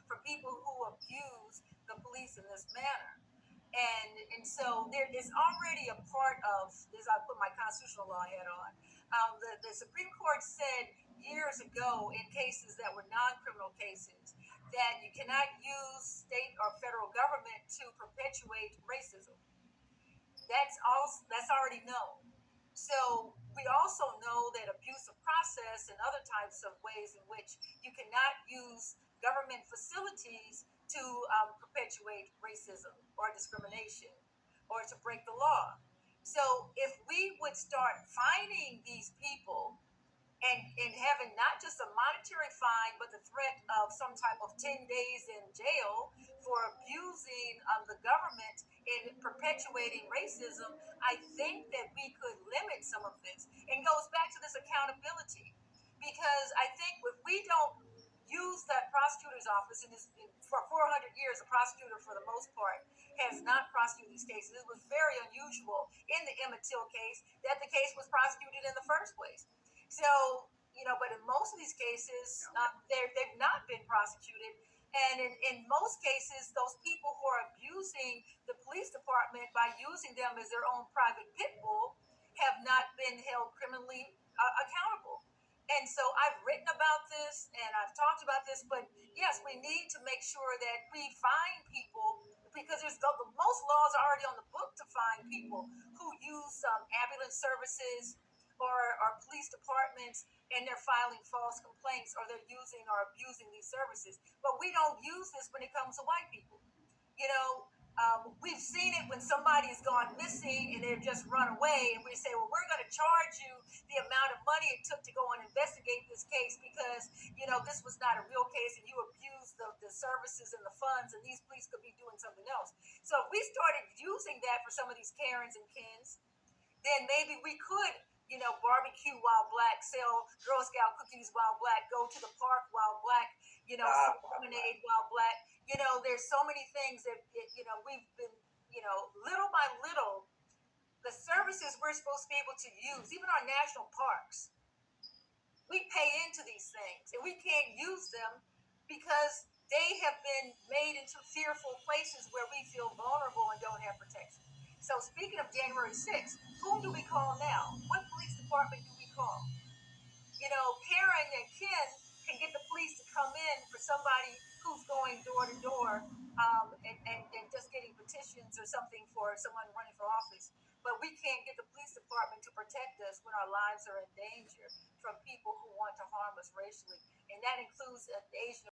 for people who abuse the police in this manner. And so there is already a part of this. I put my constitutional law hat on. The Supreme Court said years ago in cases that were non-criminal cases that you cannot use state or federal government to perpetuate racism. That's already known. So we also know that abuse of process and other types of ways in which you cannot use government facilities to perpetuate racism or discrimination or to break the law. So if we would start fining these people and having not just a monetary fine, but the threat of some type of 10 days in jail for abusing the government in perpetuating racism, I think that we could limit some of this. And goes back to this accountability. Because I think if we don't use that prosecutor's office, for 400 years, a prosecutor, for the most part, has not prosecuted these cases. It was very unusual in the Emmett Till case that the case was prosecuted in the first place. So, but in most of these cases, they've not been prosecuted. And in most cases, those people who are abusing the police department by using them as their own private pit bull have not been held criminally accountable. And so I've written about this and I've talked about this, but yes, we need to make sure that we find people because most laws are already on the book to find people who use ambulance services or police departments and they're filing false complaints or they're using or abusing these services. But we don't use this when it comes to white people. You know, we've seen it when somebody's gone missing and they've just run away, and we say, well, we're going to charge you the amount of money it took to go and investigate this case because, this was not a real case and you abused the services and the funds, and these police could be doing something else. So if we started using that for some of these Karens and Kens, then maybe we could, barbecue while black, sell Girl Scout cookies while black, go to the park while black, sell lemonade while black. There's so many things that, we've been, little by little, the services we're supposed to be able to use, even our national parks, we pay into these things and we can't use them because they have been made into fearful places where we feel vulnerable and don't have protection. So speaking of January 6th, whom do we call now? What police department do we call? Karen and Ken can get the police to come in for somebody who's going door to door and just getting petitions or something for someone running for office. But we can't get the police department to protect us when our lives are in danger from people who want to harm us racially. And that includes the Asian